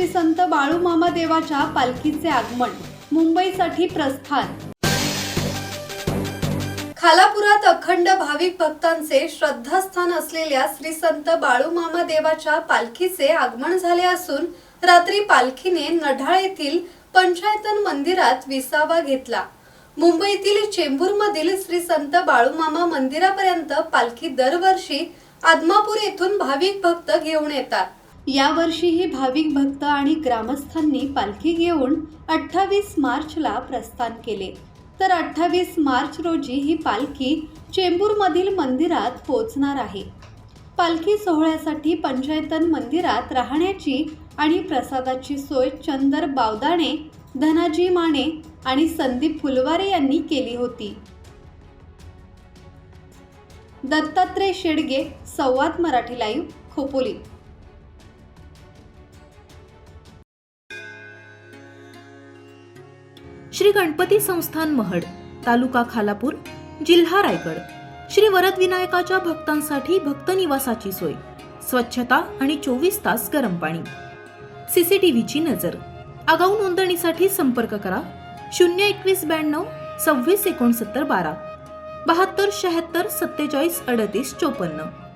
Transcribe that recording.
संत बाळूमामा देवाच्या पालखीचे आगमन, मुंबईसाठी प्रस्थान। खालापुरात अखंड भाविक भक्तांचे श्रद्धास्थान असलेल्या श्री संत बाळूमामा देवाच्या पालखीचे आगमन झाले असून रात्री पालखीने नढाळ येथील पंचायतन मंदिरात विसावा घेतला। मुंबईतील चेंबूरमधील श्री संत बाळूमामा मंदिरापर्यंत पालखी दरवर्षी आदमापूर येथून भाविक भक्त घेऊन येतात। यावर्षीही भाविक भक्त आणि ग्रामस्थांनी पालखी घेऊन 28 मार्चला प्रस्थान केले, तर 28 मार्च रोजी ही पालखी चेंबूरमधील मंदिरात पोहोचणार आहे। पालखी सोहळ्यासाठी पंचायतन मंदिरात राहण्याची आणि प्रसादाची सोय चंदर बावदाणे, धनाजी माने आणि संदीप फुलवारे यांनी केली होती। दत्तात्रय शेडगे, संवाद मराठी लाईव्ह, खोपोली। श्री गणपती संस्थान महड, तालुका खालापूर, जिल्हा रायगड। श्री वरद विनायकाच्या भक्तांसाठी भक्त निवासाची सोय, स्वच्छता आणि 24 तास गरम पाणी, सीसीटीव्हीची नजर। आगाऊ नोंदणीसाठी संपर्क करा 02192 26 69 12 72 76 47 38 54।